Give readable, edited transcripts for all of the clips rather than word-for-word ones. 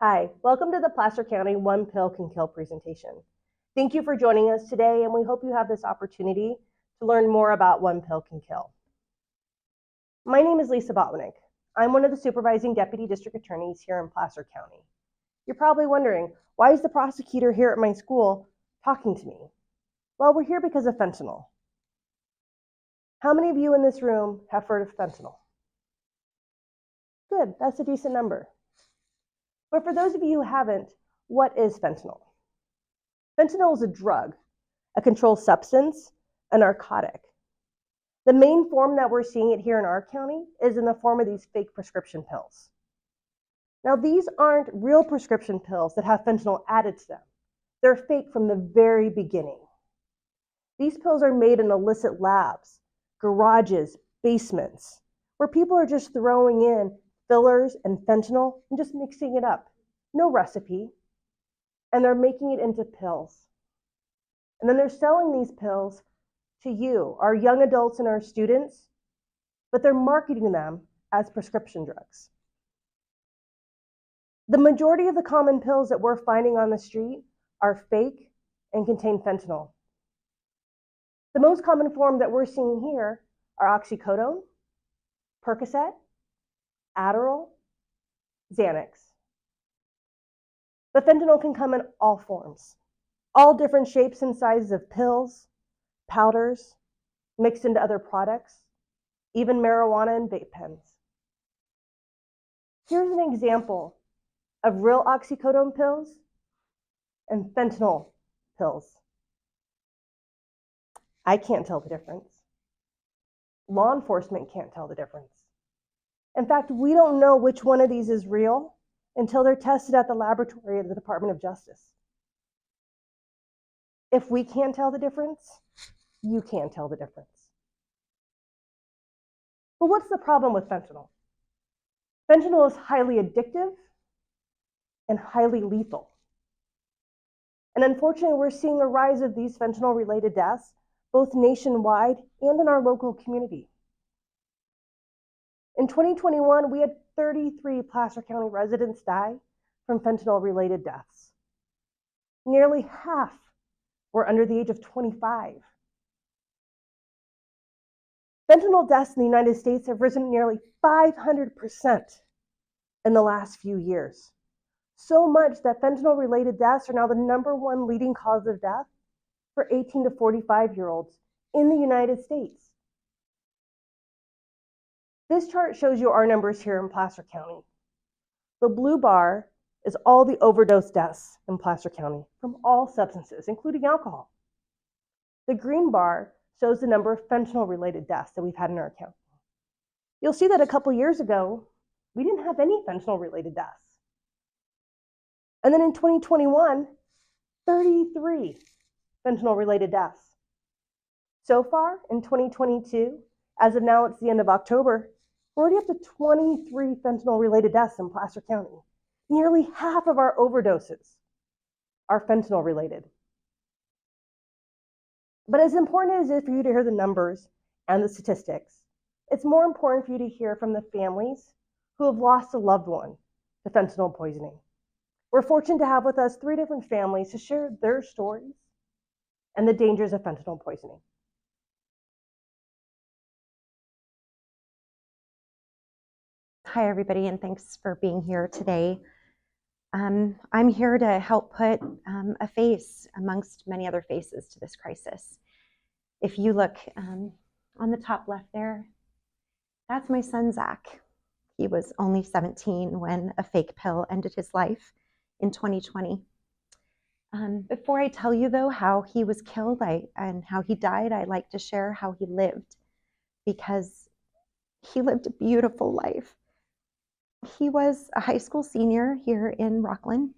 Hi, welcome to the Placer County One Pill Can Kill presentation. Thank you for joining us today, and we hope you have this opportunity to learn more about One Pill Can Kill. My name is Lisa Botwinick. I'm one of the supervising deputy district attorneys here in Placer County. You're probably wondering, why is the prosecutor here at my school talking to me? Well, we're here because of fentanyl. How many of you in this room have heard of fentanyl? Good, that's a decent number. But for those of you who haven't, what is fentanyl? Fentanyl is a drug, a controlled substance, a narcotic. The main form that we're seeing it here in our county is in the form of these fake prescription pills. Now, these aren't real prescription pills that have fentanyl added to them. They're fake from the very beginning. These pills are made in illicit labs, garages, basements, where people are just throwing in fillers and fentanyl and just mixing it up. No recipe. And they're making it into pills. And then they're selling these pills to you, our young adults and our students, but they're marketing them as prescription drugs. The majority of the common pills that we're finding on the street are fake and contain fentanyl. The most common form that we're seeing here are oxycodone, Percocet, Adderall, Xanax. But fentanyl can come in all forms, all different shapes and sizes of pills, powders, mixed into other products, even marijuana and vape pens. Here's an example of real oxycodone pills and fentanyl pills. I can't tell the difference. Law enforcement can't tell the difference. In fact, we don't know which one of these is real until they're tested at the laboratory of the Department of Justice. If we can't tell the difference, you can't tell the difference. But what's the problem with fentanyl? Fentanyl is highly addictive and highly lethal. And unfortunately, we're seeing a rise of these fentanyl-related deaths, both nationwide and in our local community. In 2021, we had 33 Placer County residents die from fentanyl-related deaths. Nearly half were under the age of 25. Fentanyl deaths in the United States have risen nearly 500% in the last few years. So much that fentanyl-related deaths are now the #1 leading cause of death for 18 to 45-year-olds in the United States. This chart shows you our numbers here in Placer County. The blue bar is all the overdose deaths in Placer County from all substances, including alcohol. The green bar shows the number of fentanyl-related deaths that we've had in our county. You'll see that a couple years ago, we didn't have any fentanyl-related deaths. And then in 2021, 33 fentanyl-related deaths. So far in 2022, as of now, it's the end of October, we're already up to 23 fentanyl-related deaths in Placer County. Nearly half of our overdoses are fentanyl-related. But as important as it is for you to hear the numbers and the statistics, it's more important for you to hear from the families who have lost a loved one to fentanyl poisoning. We're fortunate to have with us 3 different families to share their stories and the dangers of fentanyl poisoning. Hi, everybody, and thanks for being here today. I'm here to help put a face amongst many other faces to this crisis. If you look on the top left there, that's my son, Zach. He was only 17 when a fake pill ended his life in 2020. Before I tell you, though, how he was killed and how he died, I'd like to share how he lived, because he lived a beautiful life. He was a high school senior here in Rockland.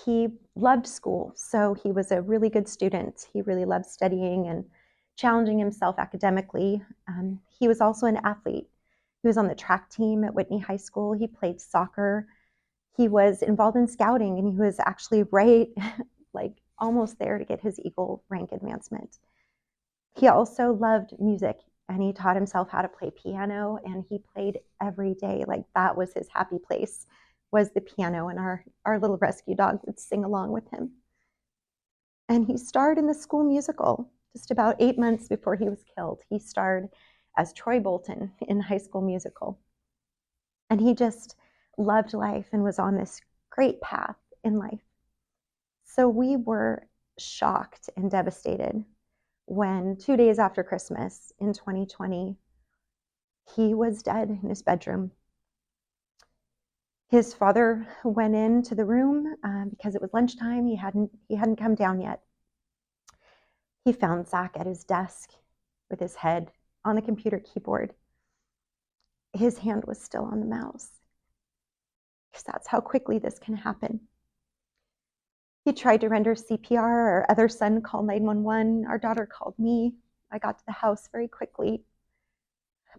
He loved school, so he was a really good student. He really loved studying and challenging himself academically. He was also an athlete. He was on the track team at Whitney High School. He played soccer. He was involved in scouting, and he was actually right, like almost there to get his Eagle rank advancement. He also loved music, and he taught himself how to play piano, and he played every day. Like, that was his happy place, was the piano, and our little rescue dog would sing along with him. And he starred in the school musical just about 8 months before he was killed. He starred as Troy Bolton in High School Musical. And he just loved life and was on this great path in life. So we were shocked and devastated when 2 days after Christmas in 2020, he was dead in his bedroom. His father went into the room because it was lunchtime. He hadn't come down yet. He found Zach at his desk with his head on the computer keyboard. His hand was still on the mouse, because that's how quickly this can happen. He tried to render CPR. Our other son called 911. Our daughter called me. I got to the house very quickly.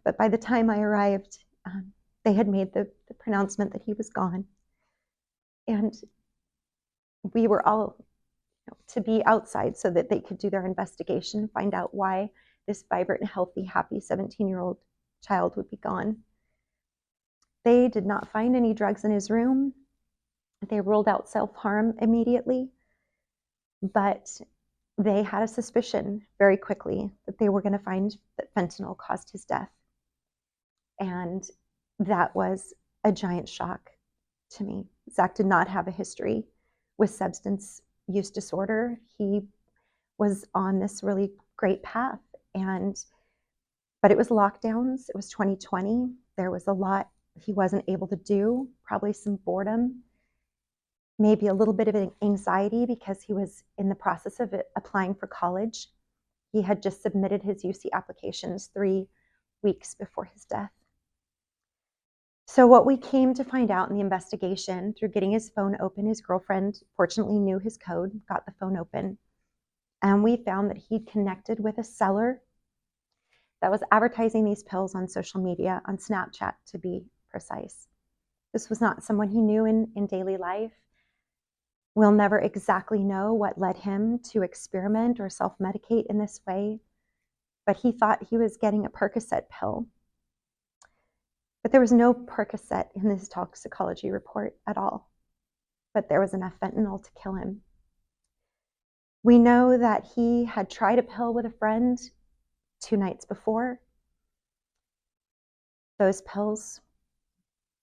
But by the time I arrived, they had made the pronouncement that he was gone. And we were all to be outside so that they could do their investigation, find out why this vibrant, healthy, happy 17-year-old child would be gone. They did not find any drugs in his room. They ruled out self-harm immediately, but they had a suspicion very quickly that they were going to find that fentanyl caused his death. And that was a giant shock to me. Zach did not have a history with substance use disorder. He was on this really great path, but it was lockdowns. It was 2020. There was a lot he wasn't able to do, probably some boredom, maybe a little bit of anxiety because he was in the process of applying for college. He had just submitted his UC applications 3 weeks before his death. So what we came to find out in the investigation through getting his phone open, his girlfriend fortunately knew his code, got the phone open, and we found that he'd connected with a seller that was advertising these pills on social media, on Snapchat to be precise. This was not someone he knew in daily life. We'll never exactly know what led him to experiment or self-medicate in this way, but he thought he was getting a Percocet pill. But there was no Percocet in this toxicology report at all. But there was enough fentanyl to kill him. We know that he had tried a pill with a friend 2 nights before. Those pills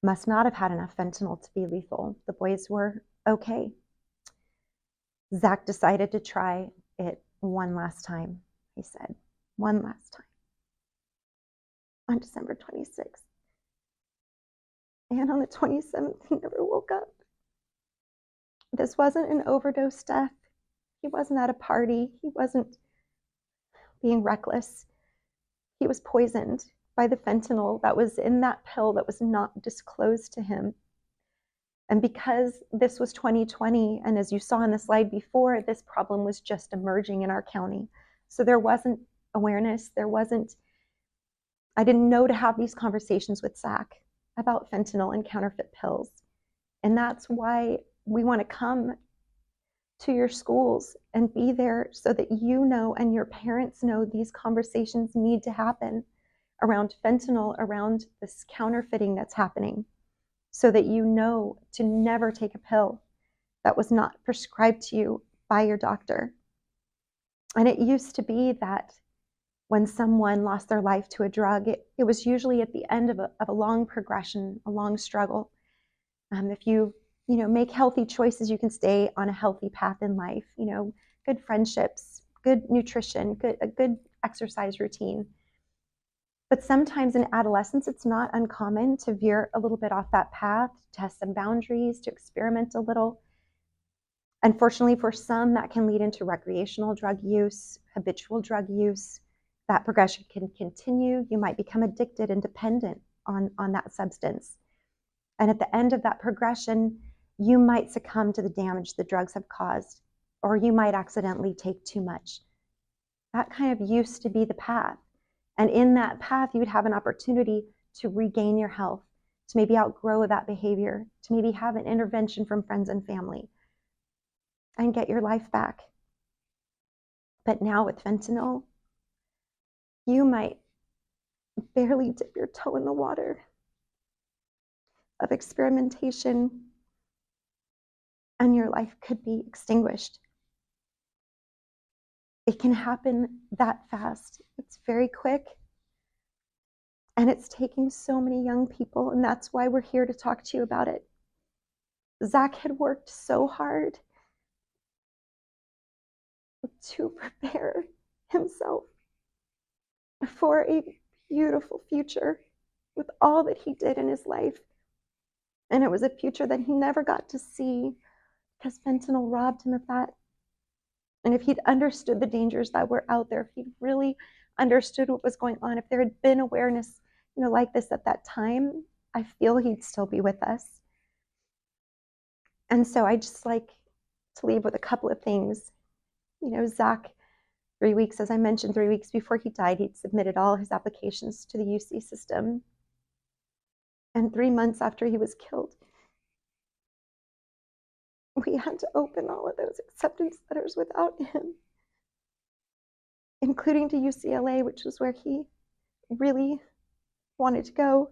must not have had enough fentanyl to be lethal. The boys were okay. Zach decided to try it one last time, he said. One last time. On December 26th. And on the 27th, he never woke up. This wasn't an overdose death. He wasn't at a party. He wasn't being reckless. He was poisoned by the fentanyl that was in that pill that was not disclosed to him. And because this was 2020, and as you saw in the slide before, this problem was just emerging in our county. So there wasn't awareness. I didn't know to have these conversations with Zach about fentanyl and counterfeit pills. And that's why we want to come to your schools and be there so that you know and your parents know these conversations need to happen around fentanyl, around this counterfeiting that's happening, so that you know to never take a pill that was not prescribed to you by your doctor. And it used to be that when someone lost their life to a drug, it was usually at the end of a long progression, a long struggle. If you make healthy choices, you can stay on a healthy path in life. Good friendships, good nutrition, a good exercise routine. But sometimes in adolescence, it's not uncommon to veer a little bit off that path, test some boundaries, to experiment a little. Unfortunately, for some, that can lead into recreational drug use, habitual drug use. That progression can continue. You might become addicted and dependent on that substance. And at the end of that progression, you might succumb to the damage the drugs have caused, or you might accidentally take too much. That kind of used to be the path. And in that path, you would have an opportunity to regain your health, to maybe outgrow that behavior, to maybe have an intervention from friends and family, and get your life back. But now with fentanyl, you might barely dip your toe in the water of experimentation, and your life could be extinguished. It can happen that fast. It's very quick. And it's taking so many young people, and that's why we're here to talk to you about it. Zach had worked so hard to prepare himself for a beautiful future with all that he did in his life. And it was a future that he never got to see because fentanyl robbed him of that. And if he'd understood the dangers that were out there, if he'd really understood what was going on, if there had been awareness, like this at that time, I feel he'd still be with us. And so I just like to leave with a couple of things. Zach, 3 weeks, as I mentioned, 3 weeks before he died, he'd submitted all his applications to the UC system. And 3 months after he was killed, we had to open all of those acceptance letters without him, including to UCLA, which was where he really wanted to go.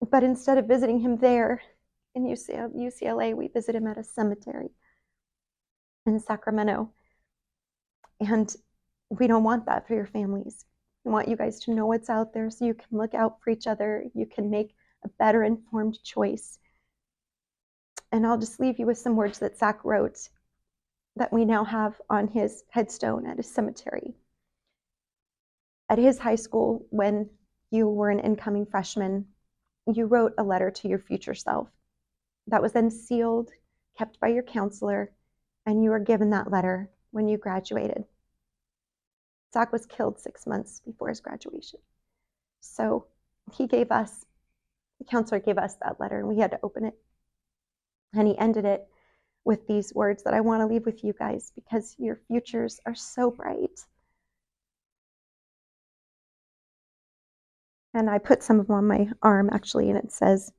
But instead of visiting him there in UCLA, we visited him at a cemetery in Sacramento. And we don't want that for your families. We want you guys to know what's out there so you can look out for each other. You can make a better informed choice. And I'll just leave you with some words that Zach wrote that we now have on his headstone at his cemetery. At his high school, when you were an incoming freshman, you wrote a letter to your future self that was then sealed, kept by your counselor, and you were given that letter when you graduated. Zach was killed 6 months before his graduation. So the counselor gave us that letter, and we had to open it. And he ended it with these words that I want to leave with you guys because your futures are so bright. And I put some of them on my arm, actually, and it says,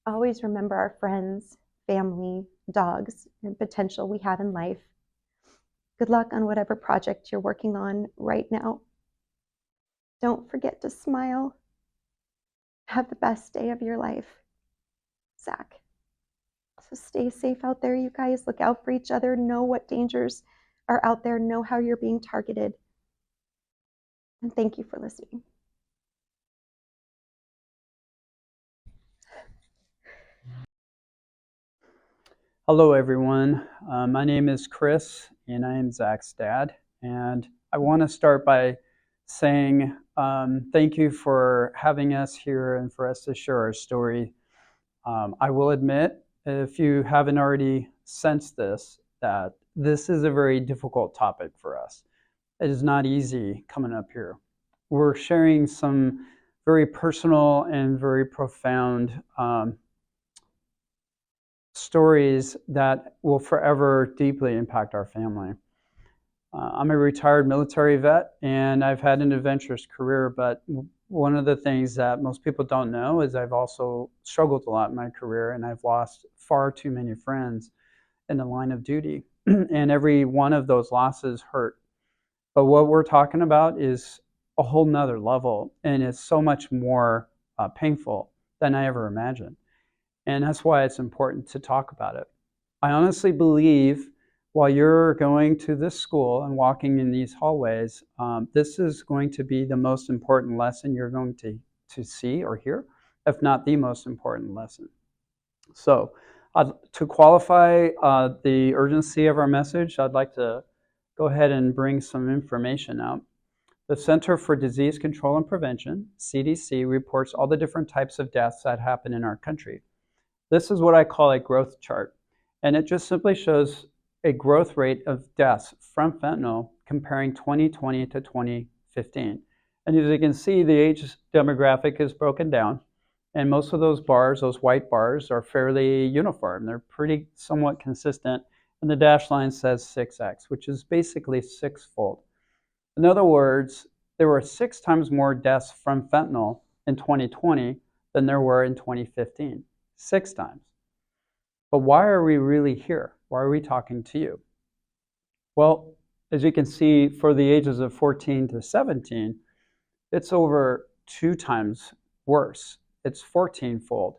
always remember our friends, family, dogs, and potential we have in life. Good luck on whatever project you're working on right now. Don't forget to smile. Have the best day of your life. Zach. So stay safe out there, you guys. Look out for each other. Know what dangers are out there. Know how you're being targeted. And thank you for listening. Hello, everyone. My name is Chris, and I am Zach's dad. And I want to start by saying thank you for having us here and for us to share our story. I will admit, if you haven't already sensed this, that this is a very difficult topic for us. It is not easy coming up here. We're sharing some very personal and very profound stories that will forever deeply impact our family. I'm a retired military vet, and I've had an adventurous career, but one of the things that most people don't know is I've also struggled a lot in my career, and I've lost far too many friends in the line of duty. And every one of those losses hurt. But what we're talking about is a whole nother level, and it's so much more painful than I ever imagined. And that's why it's important to talk about it. I honestly believe while you're going to this school and walking in these hallways, this is going to be the most important lesson you're going to see or hear, if not the most important lesson. So to qualify the urgency of our message, I'd like to go ahead and bring some information out. The Center for Disease Control and Prevention, CDC, reports all the different types of deaths that happen in our country. This is what I call a growth chart, and it just simply shows a growth rate of deaths from fentanyl comparing 2020 to 2015. And as you can see, the age demographic is broken down, and most of those bars, those white bars, are fairly uniform. They're pretty somewhat consistent, and the dashed line says 6x, which is basically sixfold. In other words, there were 6 times more deaths from fentanyl in 2020 than there were in 2015. 6 times. But why are we really here? Why are we talking to you? Well, as you can see, for the ages of 14 to 17, it's over 2 times worse. It's 14-fold.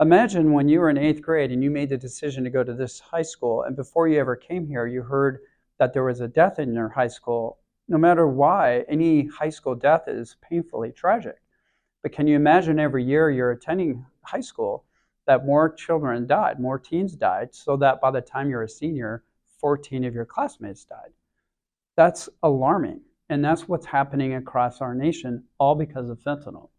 Imagine when you were in 8th grade and you made the decision to go to this high school, and before you ever came here, you heard that there was a death in your high school. No matter why, any high school death is painfully tragic. But can you imagine every year you're attending high school that more children died, more teens died, so that by the time you're a senior, 14 of your classmates died? That's alarming. And that's what's happening across our nation, all because of fentanyl.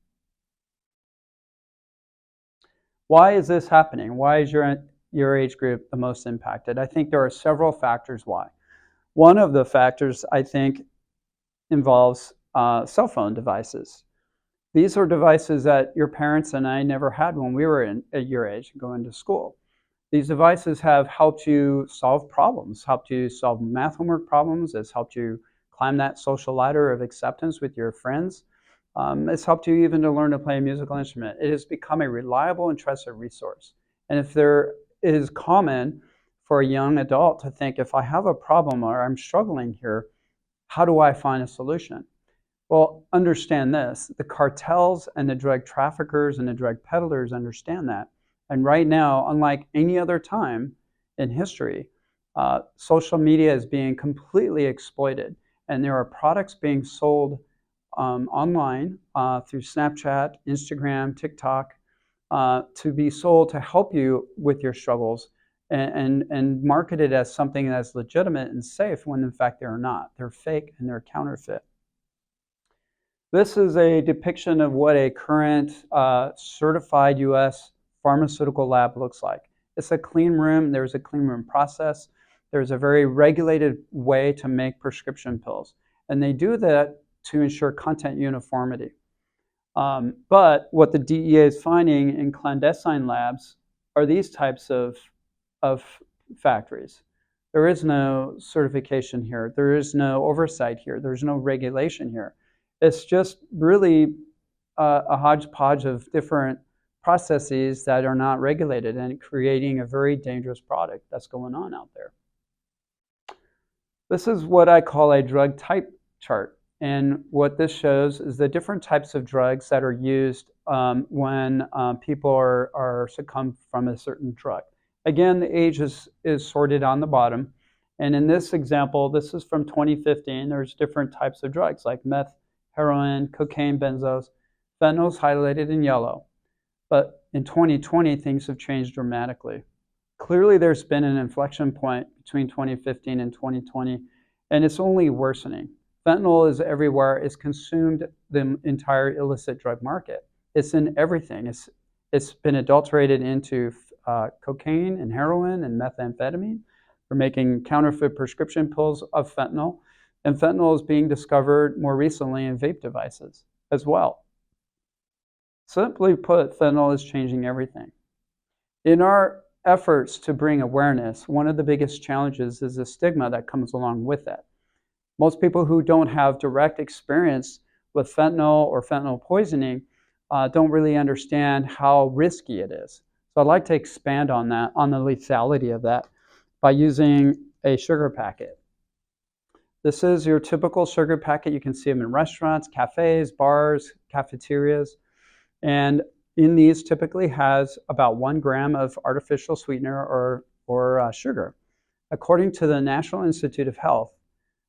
Why is this happening? Why is your age group the most impacted? I think there are several factors why. One of the factors, I think, involves cell phone devices. These are devices that your parents and I never had when we were at your age going to school. These devices have helped you solve problems, helped you solve math homework problems. It's helped you climb that social ladder of acceptance with your friends. It's helped you even to learn to play a musical instrument. It has become a reliable and trusted resource. And if there is common for a young adult to think, if I have a problem or I'm struggling here, how do I find a solution? Well, understand this. The cartels and the drug traffickers and the drug peddlers understand that. And right now, unlike any other time in history, social media is being completely exploited. And there are products being sold online through Snapchat, Instagram, TikTok, to be sold to help you with your struggles and marketed as something that's legitimate and safe when in fact they're not. They're fake and they're counterfeit. This is a depiction of what a current certified U.S. pharmaceutical lab looks like. It's a clean room. There's a clean room process. There's a very regulated way to make prescription pills. And they do that to ensure content uniformity. But what the DEA is finding in clandestine labs are these types of factories. There is no certification here. There is no oversight here. There's no regulation here. It's just really a hodgepodge of different processes that are not regulated and creating a very dangerous product that's going on out there. This is what I call a drug type chart. And what this shows is the different types of drugs that are used when people are succumbed from a certain drug. Again, the age is sorted on the bottom. And in this example, this is from 2015. There's different types of drugs like meth, heroin, cocaine, benzos. Fentanyl is highlighted in yellow. But in 2020, things have changed dramatically. Clearly, there's been an inflection point between 2015 and 2020, and it's only worsening. Fentanyl is everywhere. It's consumed the entire illicit drug market. It's in everything. It's been adulterated into cocaine and heroin and methamphetamine. We're making counterfeit prescription pills of fentanyl. And fentanyl is being discovered more recently in vape devices as well. Simply put, fentanyl is changing everything. In our efforts to bring awareness, one of the biggest challenges is the stigma that comes along with it. Most people who don't have direct experience with fentanyl or fentanyl poisoning don't really understand how risky it is. So I'd like to expand on that, on the lethality of that, by using a sugar packet. This is your typical sugar packet. You can see them in restaurants, cafes, bars, cafeterias. And in these typically has about 1 gram of artificial sweetener or sugar. According to the National Institute of Health,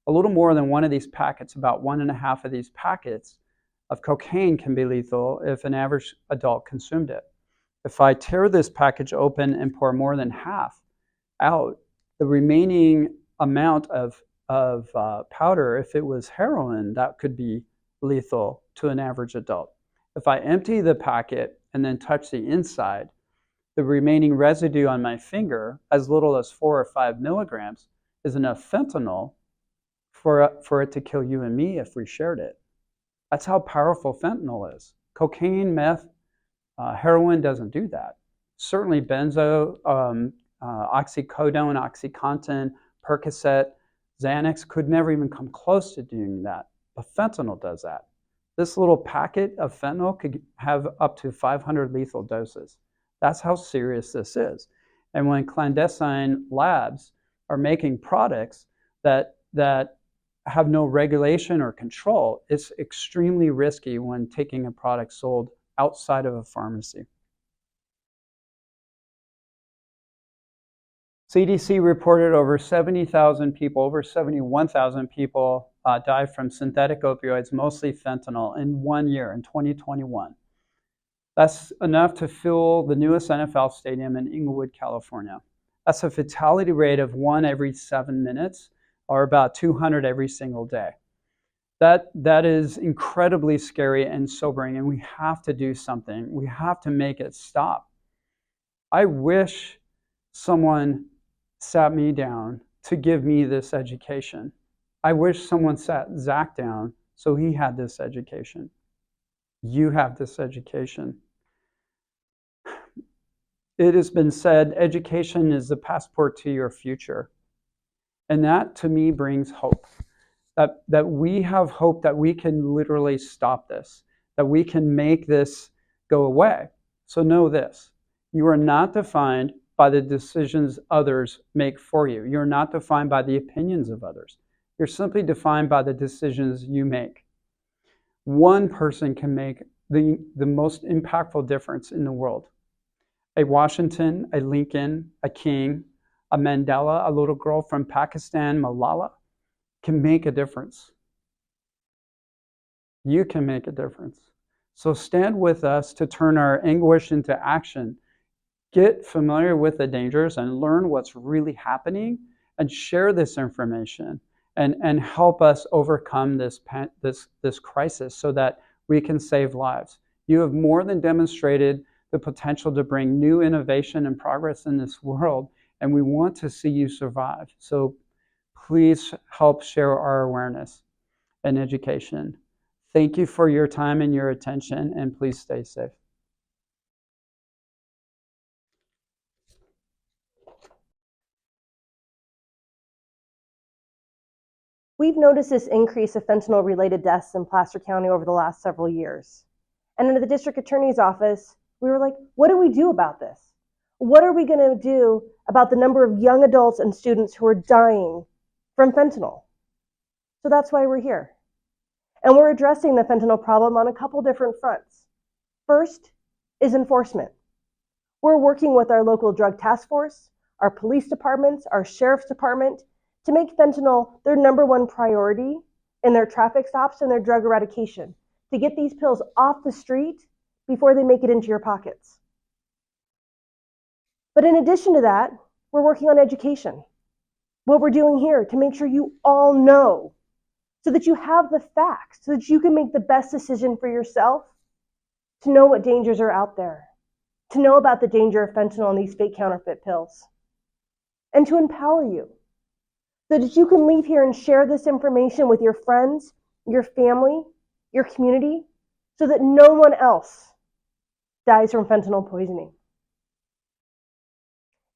a little more than one of these packets, about 1.5 of these packets of cocaine can be lethal if an average adult consumed it. If I tear this package open and pour more than half out, the remaining amount of powder, if it was heroin, that could be lethal to an average adult. If I empty the packet and then touch the inside, the remaining residue on my finger, as little as 4 or 5 milligrams, is enough fentanyl for it to kill you and me if we shared it. That's how powerful fentanyl is. Cocaine, meth, heroin doesn't do that. Certainly benzo, oxycodone, OxyContin, Percocet, Xanax could never even come close to doing that. But fentanyl does that. This little packet of fentanyl could have up to 500 lethal doses. That's how serious this is. And when clandestine labs are making products that have no regulation or control, it's extremely risky when taking a product sold outside of a pharmacy. CDC reported over 70,000 people, over 71,000 people died from synthetic opioids, mostly fentanyl, in 1 year, in 2021. That's enough to fill the newest NFL stadium in Inglewood, California. That's a fatality rate of 1 every 7 minutes, or about 200 every single day. That is incredibly scary and sobering, and we have to do something. We have to make it stop. I wish someone sat me down to give me this education. I wish someone sat Zach down so he had this education. You have this education. It has been said, education is the passport to your future. And that, to me, brings hope. That we have hope that we can literally stop this, that we can make this go away. So know this, you are not defined by the decisions others make for you. You're not defined by the opinions of others. You're simply defined by the decisions you make. One person can make the most impactful difference in the world. A Washington, a Lincoln, a King, a Mandela, a little girl from Pakistan, Malala, can make a difference. You can make a difference. So stand with us to turn our anguish into action. Get familiar with the dangers and learn what's really happening, and share this information and help us overcome this crisis so that we can save lives. You have more than demonstrated the potential to bring new innovation and progress in this world, and we want to see you survive. So please help share our awareness and education. Thank you for your time and your attention, and please stay safe. We've noticed this increase of fentanyl-related deaths in Placer County over the last several years. And in the district attorney's office, we were like, what do we do about this? What are we going to do about the number of young adults and students who are dying from fentanyl? So that's why we're here. And we're addressing the fentanyl problem on a couple different fronts. First is enforcement. We're working with our local drug task force, our police departments, our sheriff's department, to make fentanyl their #1 priority in their traffic stops and their drug eradication, to get these pills off the street before they make it into your pockets. But in addition to that, we're working on education. What we're doing here to make sure you all know, so that you have the facts, so that you can make the best decision for yourself, to know what dangers are out there, to know about the danger of fentanyl and these fake counterfeit pills, and to empower you, so that you can leave here and share this information with your friends, your family, your community, so that no one else dies from fentanyl poisoning.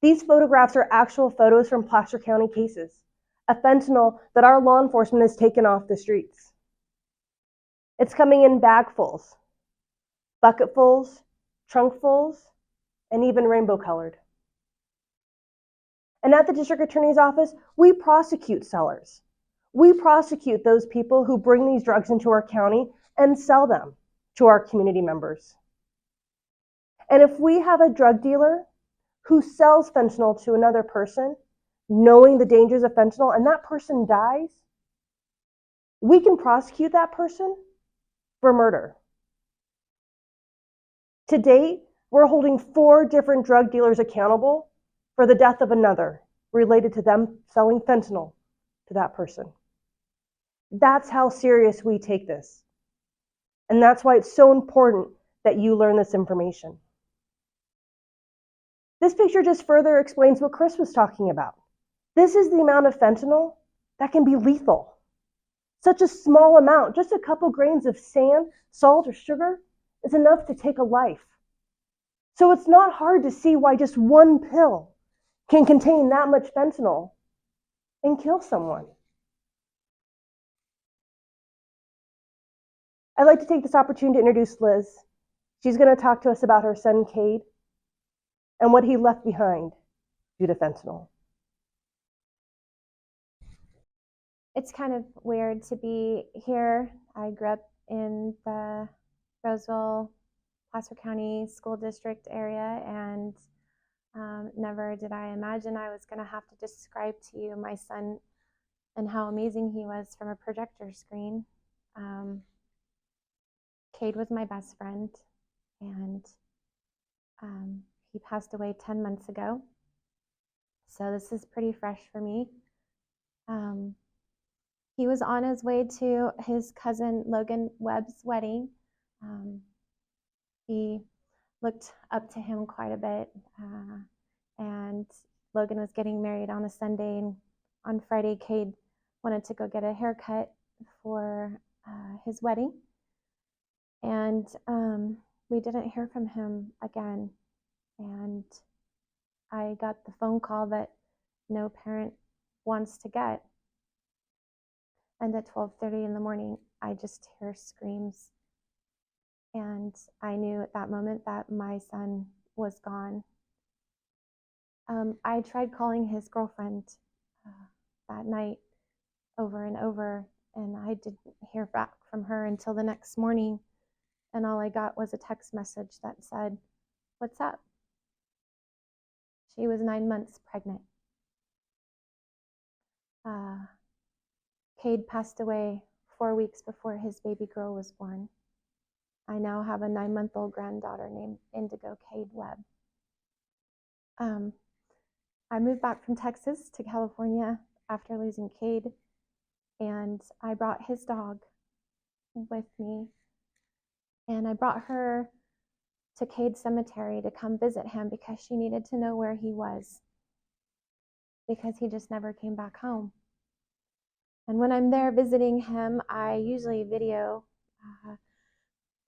These photographs are actual photos from Placer County cases of fentanyl that our law enforcement has taken off the streets. It's coming in bagfuls, bucketfuls, trunkfuls, and even rainbow colored. And at the district attorney's office, we prosecute sellers. We prosecute those people who bring these drugs into our county and sell them to our community members. And if we have a drug dealer who sells fentanyl to another person, knowing the dangers of fentanyl, and that person dies, we can prosecute that person for murder. To date, we're holding 4 different drug dealers accountable for the death of another related to them selling fentanyl to that person. That's how serious we take this. And that's why it's so important that you learn this information. This picture just further explains what Chris was talking about. This is the amount of fentanyl that can be lethal. Such a small amount, just a couple grains of sand, salt, or sugar, is enough to take a life. So it's not hard to see why just one pill can contain that much fentanyl and kill someone. I'd like to take this opportunity to introduce Liz. She's going to talk to us about her son, Cade, and what he left behind due to fentanyl. It's kind of weird to be here. I grew up in the Roseville, Placer County School District area, and never did I imagine I was going to have to describe to you my son and how amazing he was from a projector screen. Cade was my best friend, and he passed away 10 months ago. So this is pretty fresh for me. He was on his way to his cousin Logan Webb's wedding. He looked up to him quite a bit, and Logan was getting married on a Sunday, and on Friday, Cade wanted to go get a haircut for his wedding, and we didn't hear from him again. And I got the phone call that no parent wants to get. And at 12:30 in the morning, I just hear screams. And I knew at that moment that my son was gone. I tried calling his girlfriend that night over and over, and I didn't hear back from her until the next morning. And all I got was a text message that said, "What's up?" She was 9 months pregnant. Cade passed away 4 weeks before his baby girl was born. I now have a 9-month-old granddaughter named Indigo Cade Webb. I moved back from Texas to California after losing Cade, and I brought his dog with me, and I brought her to Cade Cemetery to come visit him because she needed to know where he was, because he just never came back home. And when I'm there visiting him, I usually video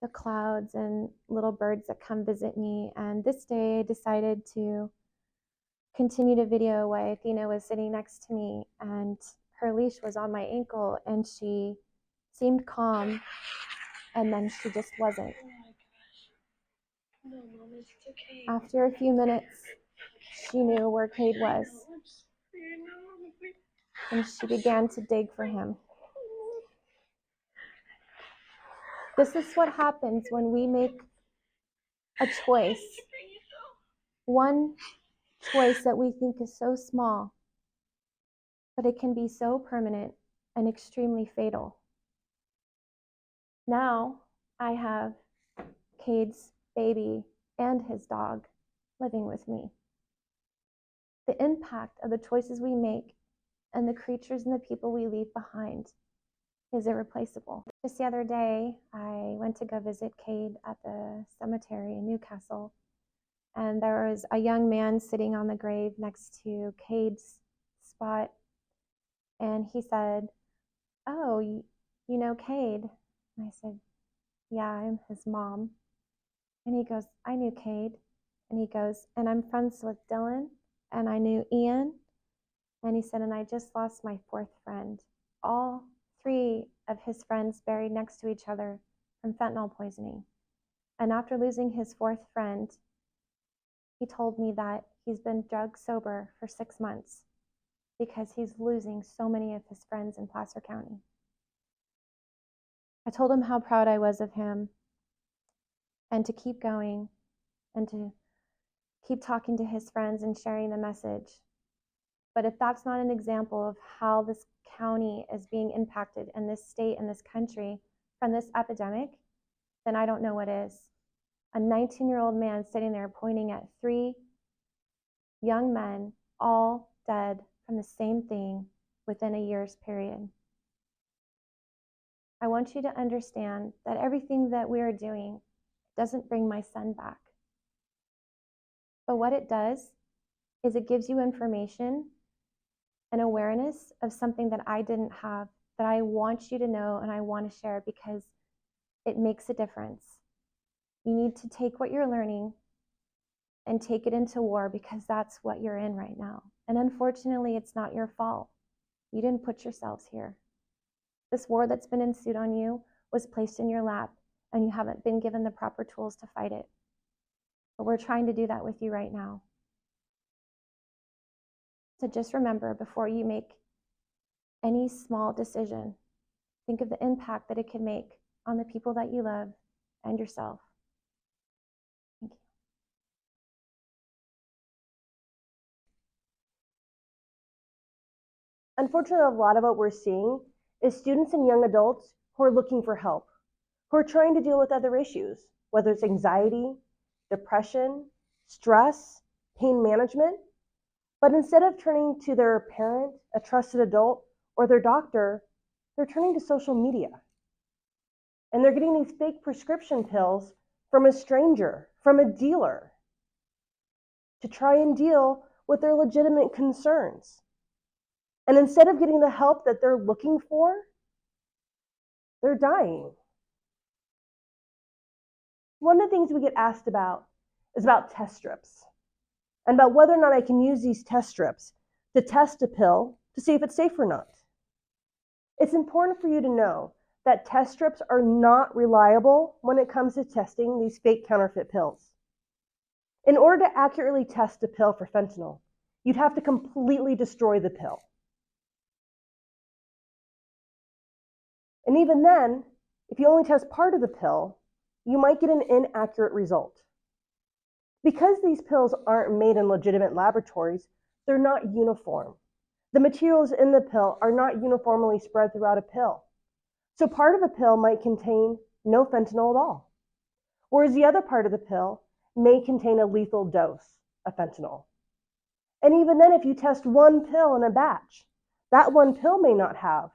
the clouds and little birds that come visit me. And this day I decided to continue to video while Athena was sitting next to me, and her leash was on my ankle, and she seemed calm, and then she just wasn't. No, Mom, it's okay. After a few minutes, she knew where Cade was, and she began to dig for him. This is what happens when we make a choice, one choice that we think is so small, but it can be so permanent and extremely fatal. Now I have Cade's baby and his dog living with me. The impact of the choices we make and the creatures and the people we leave behind is irreplaceable. Just the other day, I went to go visit Cade at the cemetery in Newcastle, and there was a young man sitting on the grave next to Cade's spot, and he said, "Oh, you know Cade?" And I said, "Yeah, I'm his mom." And he goes, "I knew Cade." And he goes, "And I'm friends with Dylan, and I knew Ian." And he said, "And I just lost my 4th friend." All 3 of his friends buried next to each other from fentanyl poisoning. And after losing his 4th friend, he told me that he's been drug sober for 6 months because he's losing so many of his friends in Placer County. I told him how proud I was of him, and to keep going, and to keep talking to his friends and sharing the message. But if that's not an example of how this county is being impacted, in this state, in this country, from this epidemic, then I don't know what is. A 19-year-old man sitting there pointing at 3 young men, all dead from the same thing within a year's period. I want you to understand that everything that we are doing doesn't bring my son back. But what it does is it gives you information and awareness of something that I didn't have, that I want you to know and I want to share, because it makes a difference. You need to take what you're learning and take it into war, because that's what you're in right now. And unfortunately, it's not your fault. You didn't put yourselves here. This war that's been ensued on you was placed in your lap, and you haven't been given the proper tools to fight it. But we're trying to do that with you right now. So just remember, before you make any small decision, think of the impact that it can make on the people that you love and yourself. Thank you. Unfortunately, a lot of what we're seeing is students and young adults who are looking for help, who are trying to deal with other issues, whether it's anxiety, depression, stress, pain management. But instead of turning to their parent, a trusted adult, or their doctor, they're turning to social media. And they're getting these fake prescription pills from a stranger, from a dealer, to try and deal with their legitimate concerns. And instead of getting the help that they're looking for, they're dying. One of the things we get asked about is about test strips and about whether or not I can use these test strips to test a pill to see if it's safe or not. It's important for you to know that test strips are not reliable when it comes to testing these fake counterfeit pills. In order to accurately test a pill for fentanyl, you'd have to completely destroy the pill. And even then, if you only test part of the pill, you might get an inaccurate result. Because these pills aren't made in legitimate laboratories, they're not uniform. The materials in the pill are not uniformly spread throughout a pill. So part of a pill might contain no fentanyl at all, whereas the other part of the pill may contain a lethal dose of fentanyl. And even then, if you test one pill in a batch, that one pill may not have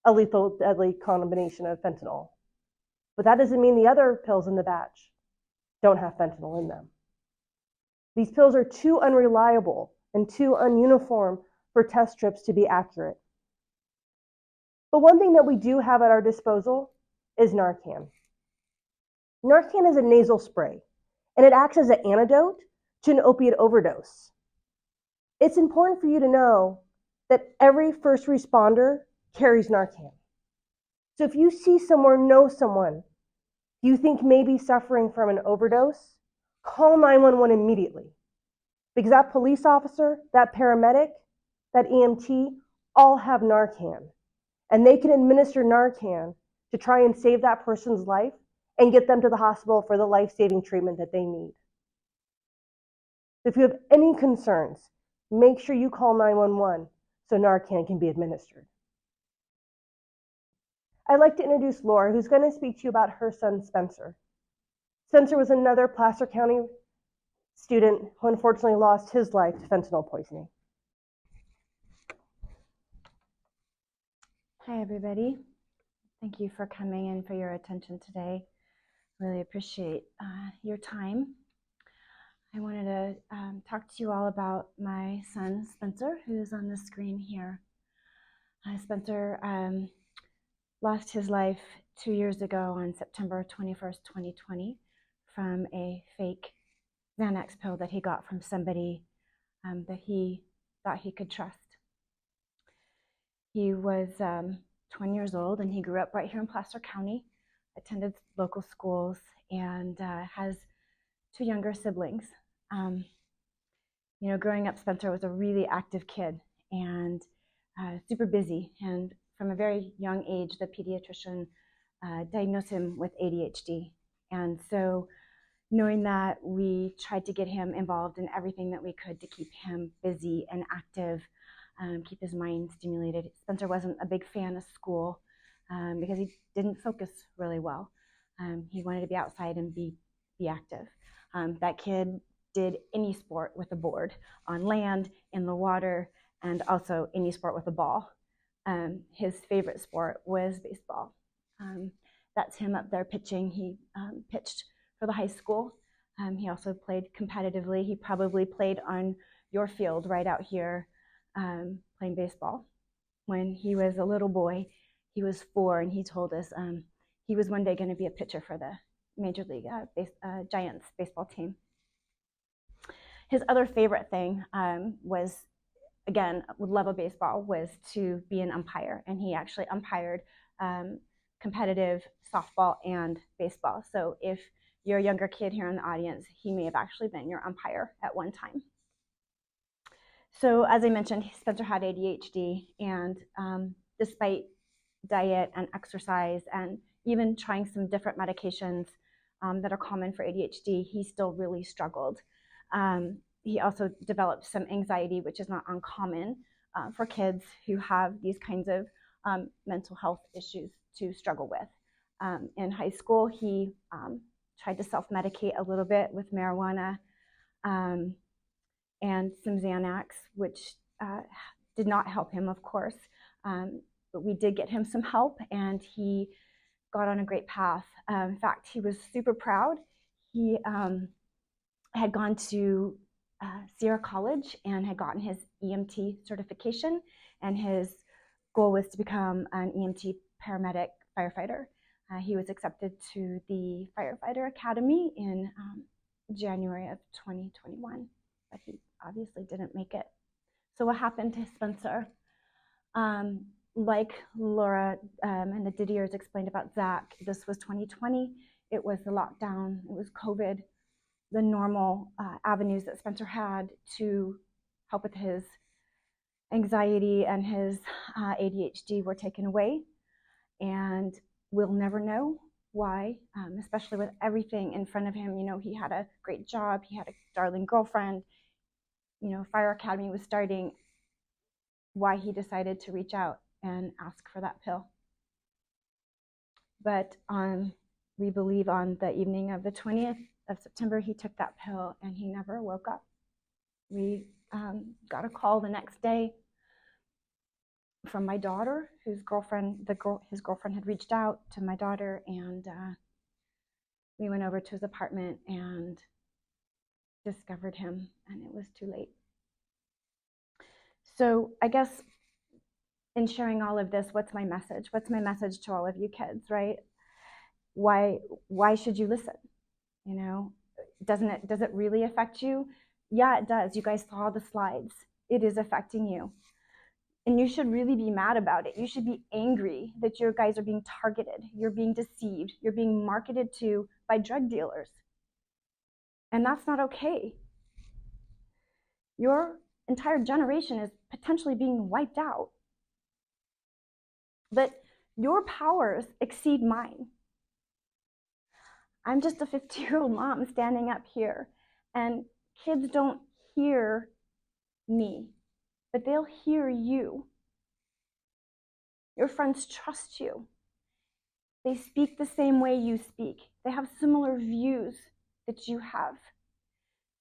a lethal deadly combination of fentanyl. But that doesn't mean the other pills in the batch don't have fentanyl in them. These pills are too unreliable and too ununiform for test strips to be accurate. But one thing that we do have at our disposal is Narcan. Narcan is a nasal spray, and it acts as an antidote to an opiate overdose. It's important for you to know that every first responder carries Narcan. So if you see someone, know someone you think may be suffering from an overdose, call 911 immediately. Because that police officer, that paramedic, that EMT, all have Narcan. And they can administer Narcan to try and save that person's life and get them to the hospital for the life-saving treatment that they need. If you have any concerns, make sure you call 911 so Narcan can be administered. I'd like to introduce Laura, who's going to speak to you about her son, Spencer. Spencer was another Placer County student who unfortunately lost his life to fentanyl poisoning. Hi, everybody. Thank you for coming and for your attention today. Really appreciate your time. I wanted to talk to you all about my son, Spencer, who's on the screen here. Spencer lost his life 2 years ago on September 21st, 2020, from a fake Xanax pill that he got from somebody that he thought he could trust. He was 20 years old, and he grew up right here in Placer County, attended local schools, and has 2 younger siblings. Growing up, Spencer was a really active kid and super busy. And from a very young age, the pediatrician diagnosed him with ADHD. And so knowing that, we tried to get him involved in everything that we could to keep him busy and active, keep his mind stimulated. Spencer wasn't a big fan of school because he didn't focus really well. He wanted to be outside and be active. That kid did any sport with a board, on land, in the water, and also any sport with a ball. His favorite sport was baseball. That's him up there pitching. He pitched for the high school. He also played competitively. He probably played on your field right out here playing baseball. When he was a little boy, he was 4, and he told us he was one day going to be a pitcher for the Major League Giants baseball team. His other favorite thing was, again, with love of baseball, was to be an umpire. And he actually umpired competitive softball and baseball. So if you're a younger kid here in the audience, he may have actually been your umpire at one time. So as I mentioned, Spencer had ADHD, and despite diet and exercise and even trying some different medications that are common for ADHD, he still really struggled. He also developed some anxiety, which is not uncommon for kids who have these kinds of mental health issues to struggle with. In high school, he tried to self-medicate a little bit with marijuana and some Xanax, which did not help him, of course. But we did get him some help, and he got on a great path. In fact, he was super proud. He had gone to Sierra College and had gotten his EMT certification, and his goal was to become an EMT paramedic firefighter. He was accepted to the Firefighter Academy in January of 2021, but he obviously didn't make it. So what happened to Spencer? Like Laura and the Didiers explained about Zach, this was 2020. It was the lockdown, it was COVID. The normal avenues that Spencer had to help with his anxiety and his ADHD were taken away. And we'll never know why, especially with everything in front of him. You know, he had a great job, he had a darling girlfriend, you know, Fire Academy was starting, why he decided to reach out and ask for that pill. But we believe on the evening of the 20th of September, he took that pill and he never woke up. We got a call the next day from my daughter, his girlfriend had reached out to my daughter, and we went over to his apartment and discovered him, and it was too late. So I guess in sharing all of this, what's my message? What's my message to all of you kids, right? Why should you listen? You know, does it really affect you? Yeah, it does. You guys saw the slides. It is affecting you. And you should really be mad about it. You should be angry that your guys are being targeted. You're being deceived. You're being marketed to by drug dealers. And that's not okay. Your entire generation is potentially being wiped out. But your powers exceed mine. I'm just a 50-year-old mom standing up here, and kids don't hear me, but they'll hear you. Your friends trust you. They speak the same way you speak. They have similar views that you have.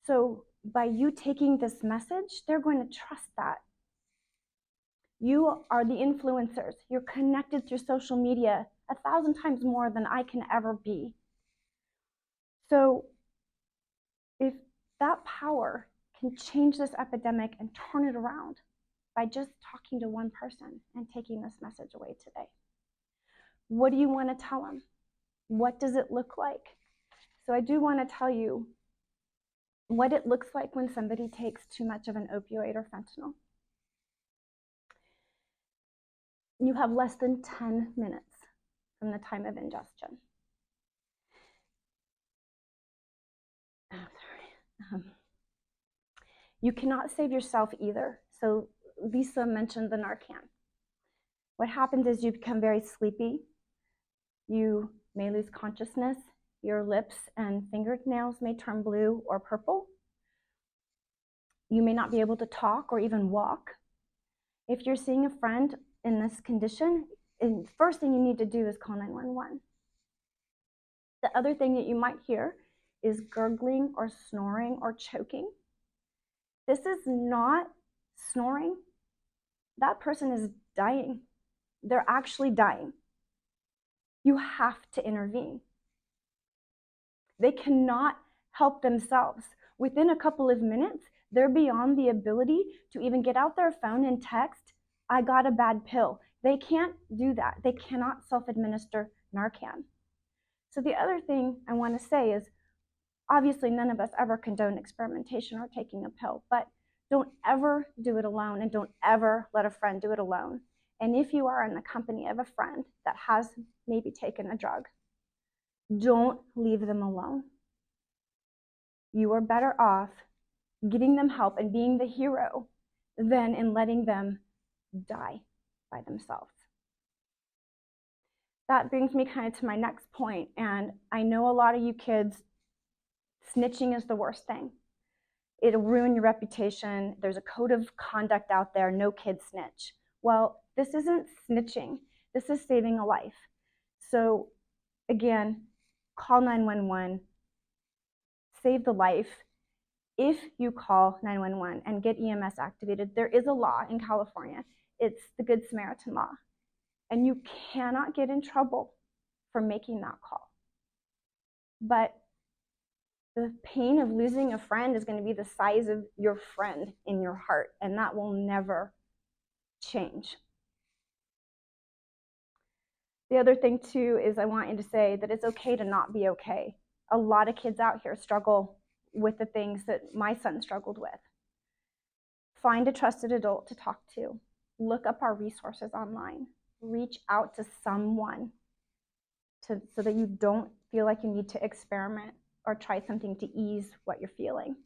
So by you taking this message, they're going to trust that. You are the influencers. You're connected through social media 1,000 times more than I can ever be. So if that power can change this epidemic and turn it around by just talking to one person and taking this message away today, what do you want to tell them? What does it look like? So I do want to tell you what it looks like when somebody takes too much of an opioid or fentanyl. You have less than 10 minutes from the time of ingestion. You cannot save yourself either. So Lisa mentioned the Narcan. What happens is you become very sleepy. You may lose consciousness. Your lips and fingernails may turn blue or purple. You may not be able to talk or even walk. If you're seeing a friend in this condition, the first thing you need to do is call 911. The other thing that you might hear is gurgling or snoring or choking. This is not snoring. That person is dying. They're actually dying. You have to intervene. They cannot help themselves. Within a couple of minutes, they're beyond the ability to even get out their phone and text, "I got a bad pill." They can't do that. They cannot self-administer Narcan. So the other thing I want to say is, obviously none of us ever condone experimentation or taking a pill, but don't ever do it alone, and don't ever let a friend do it alone. And if you are in the company of a friend that has maybe taken a drug, don't leave them alone. You are better off giving them help and being the hero than in letting them die by themselves. That brings me kind of to my next point, and I know a lot of you kids, snitching is the worst thing. It'll ruin your reputation. There's a code of conduct out there, no kids snitch. Well, this isn't snitching. This is saving a life. So again, call 911, save the life. If you call 911 and get EMS activated, there is a law in California. It's the Good Samaritan law. And you cannot get in trouble for making that call. But the pain of losing a friend is going to be the size of your friend in your heart, and that will never change. The other thing too is I want you to say that it's okay to not be okay. A lot of kids out here struggle with the things that my son struggled with. Find a trusted adult to talk to. Look up our resources online. Reach out to someone so that you don't feel like you need to experiment or try something to ease what you're feeling.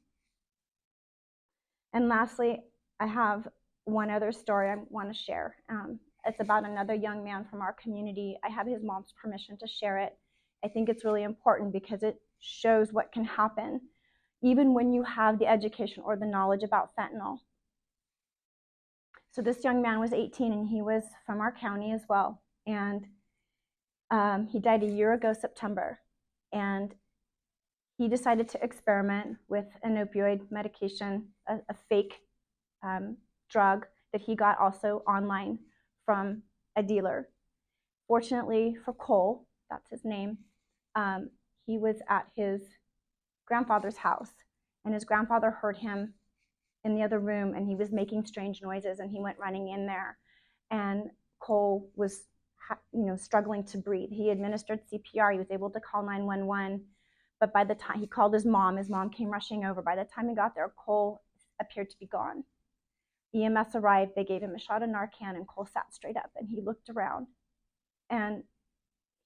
And lastly, I have one other story I want to share. It's about another young man from our community. I have his mom's permission to share it. I think it's really important because it shows what can happen even when you have the education or the knowledge about fentanyl. So this young man was 18 and he was from our county as well. And he died a year ago, September. And he decided to experiment with an opioid medication, a fake drug that he got also online from a dealer. Fortunately for Cole, that's his name, he was at his grandfather's house, and his grandfather heard him in the other room, and he was making strange noises, and he went running in there, and Cole was struggling to breathe. He administered CPR. He was able to call 911, but by the time he called his mom came rushing over. By the time he got there, Cole appeared to be gone. EMS arrived. They gave him a shot of Narcan, and Cole sat straight up, and he looked around, and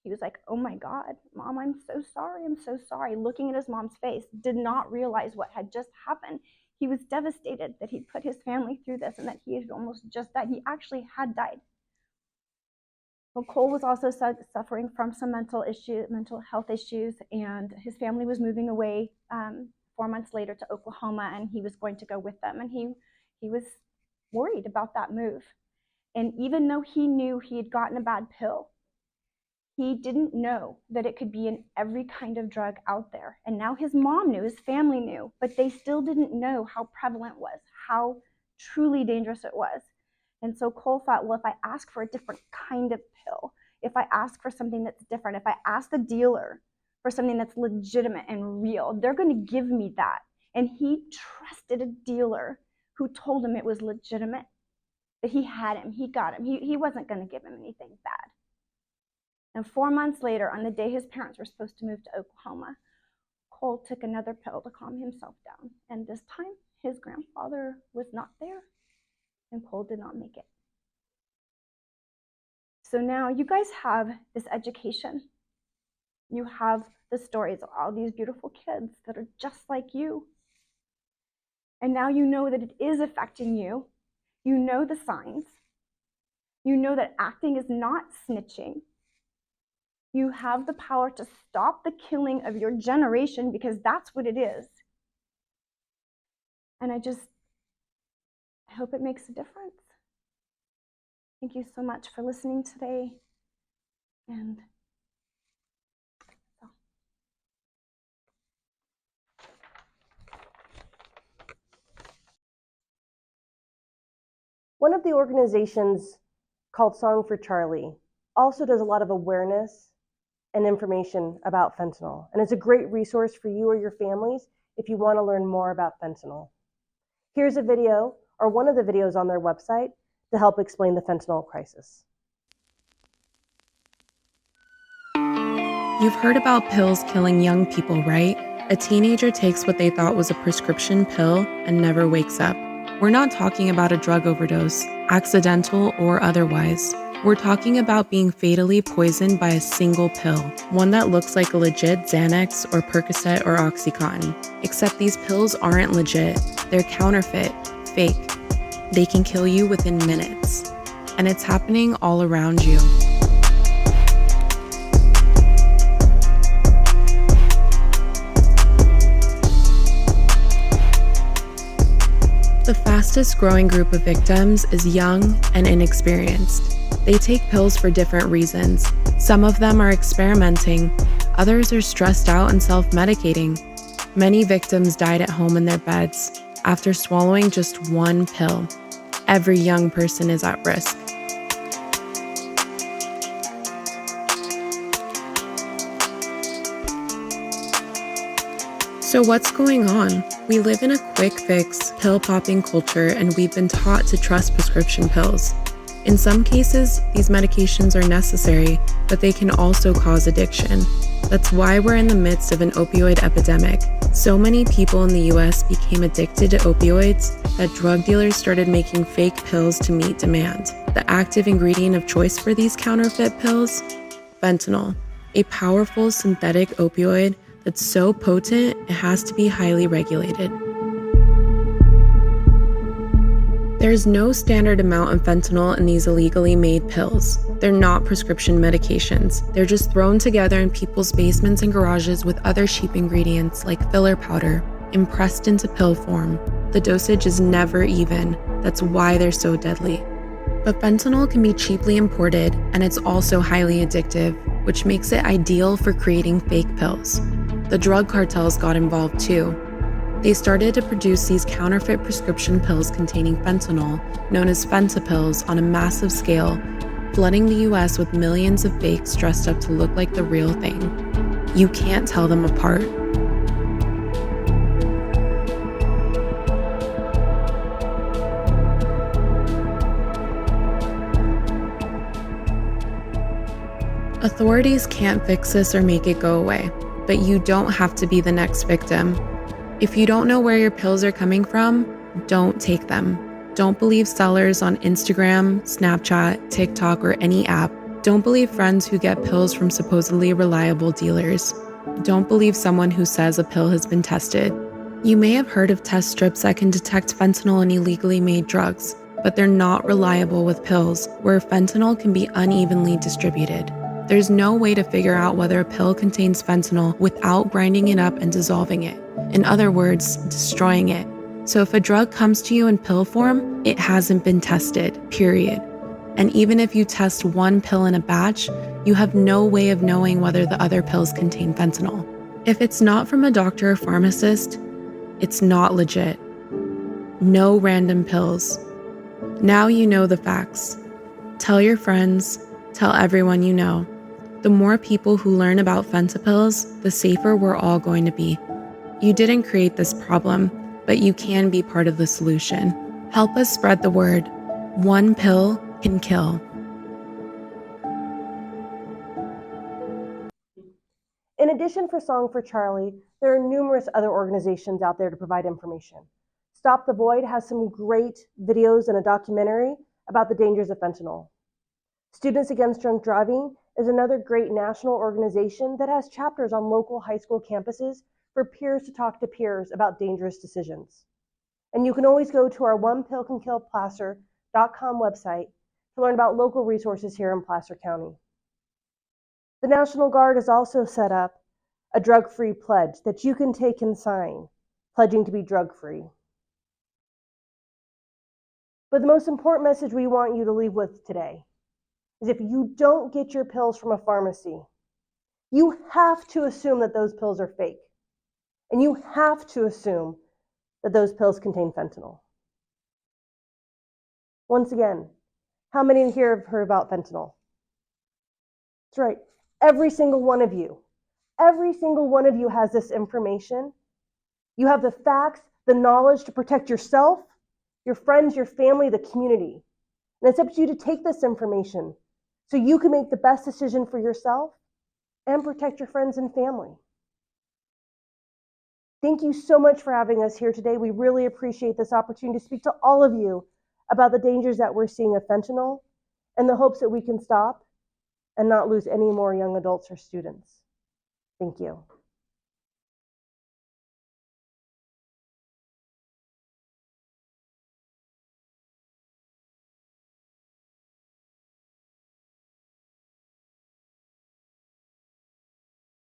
he was like, "Oh my God, Mom, I'm so sorry. I'm so sorry." Looking at his mom's face, did not realize what had just happened. He was devastated that he'd put his family through this and that he had almost just died. He actually had died. Well, Cole was also suffering from some mental health issues, and his family was moving away 4 months later to Oklahoma, and he was going to go with them. And he was worried about that move. And even though he knew he had gotten a bad pill, he didn't know that it could be in every kind of drug out there. And now his mom knew, his family knew, but they still didn't know how prevalent it was, how truly dangerous it was. And so Cole thought, well, if I ask for a different kind of pill, if I ask for something that's different, if I ask the dealer for something that's legitimate and real, they're going to give me that. And he trusted a dealer who told him it was legitimate, that he had him, he got him. He wasn't going to give him anything bad. And 4 months later, on the day his parents were supposed to move to Oklahoma, Cole took another pill to calm himself down. And this time, his grandfather was not there, and Cole did not make it. So now you guys have this education. You have the stories of all these beautiful kids that are just like you. And now you know that it is affecting you. You know the signs. You know that acting is not snitching. You have the power to stop the killing of your generation, because that's what it is. And I hope it makes a difference. Thank you so much for listening today. And One of the organizations called Song for Charlie also does a lot of awareness and information about fentanyl. And it's a great resource for you or your families if you want to learn more about fentanyl. Here's a video, or one of the videos on their website, to help explain the fentanyl crisis. You've heard about pills killing young people, right? A teenager takes what they thought was a prescription pill and never wakes up. We're not talking about a drug overdose, accidental or otherwise. We're talking about being fatally poisoned by a single pill, one that looks like a legit Xanax or Percocet or Oxycontin. Except these pills aren't legit. They're counterfeit, fake. they can kill you within minutes. And it's happening all around you. The fastest growing group of victims is young and inexperienced. They take pills for different reasons. Some of them are experimenting, others are stressed out and self-medicating. Many victims died at home in their beds after swallowing just one pill. Every young person is at risk. So what's going on? We live in a quick fix, pill-popping culture, and we've been taught to trust prescription pills. In some cases, these medications are necessary, but they can also cause addiction. That's why we're in the midst of an opioid epidemic. So many people in the US became addicted to opioids that drug dealers started making fake pills to meet demand. The active ingredient of choice for these counterfeit pills? Fentanyl, a powerful synthetic opioid that's so potent it has to be highly regulated. There's no standard amount of fentanyl in these illegally made pills. They're not prescription medications. They're just thrown together in people's basements and garages with other cheap ingredients like filler powder, impressed into pill form. The dosage is never even. That's why they're so deadly. But fentanyl can be cheaply imported, and it's also highly addictive, which makes it ideal for creating fake pills. The drug cartels got involved too. They started to produce these counterfeit prescription pills containing fentanyl, known as fentapills, on a massive scale, flooding the US with millions of fakes dressed up to look like the real thing. You can't tell them apart. Authorities can't fix this or make it go away, but you don't have to be the next victim. If you don't know where your pills are coming from, don't take them. Don't believe sellers on Instagram, Snapchat, TikTok, or any app. Don't believe friends who get pills from supposedly reliable dealers. Don't believe someone who says a pill has been tested. You may have heard of test strips that can detect fentanyl in illegally made drugs, but they're not reliable with pills, where fentanyl can be unevenly distributed. There's no way to figure out whether a pill contains fentanyl without grinding it up and dissolving it. In other words, destroying it. So if a drug comes to you in pill form, it hasn't been tested, period. And even if you test one pill in a batch, you have no way of knowing whether the other pills contain fentanyl. If it's not from a doctor or pharmacist, it's not legit. No random pills. Now you know the facts. Tell your friends, tell everyone you know. The more people who learn about fentanyls, the safer we're all going to be. You didn't create this problem, but you can be part of the solution. Help us spread the word. One pill can kill. In addition for Song for Charlie, there are numerous other organizations out there to provide information. Stop the Void has some great videos and a documentary about the dangers of fentanyl. Students Against Drunk Driving is another great national organization that has chapters on local high school campuses for peers to talk to peers about dangerous decisions. And you can always go to our onepillcankillplacer.com website to learn about local resources here in Placer County. The National Guard has also set up a drug-free pledge that you can take and sign, pledging to be drug-free. But the most important message we want you to leave with today is if you don't get your pills from a pharmacy, you have to assume that those pills are fake. And you have to assume that those pills contain fentanyl. Once again, how many here have heard about fentanyl? That's right, every single one of you. Every single one of you has this information. You have the facts, the knowledge to protect yourself, your friends, your family, the community. And it's up to you to take this information so you can make the best decision for yourself and protect your friends and family. Thank you so much for having us here today. We really appreciate this opportunity to speak to all of you about the dangers that we're seeing of fentanyl and the hopes that we can stop and not lose any more young adults or students. Thank you.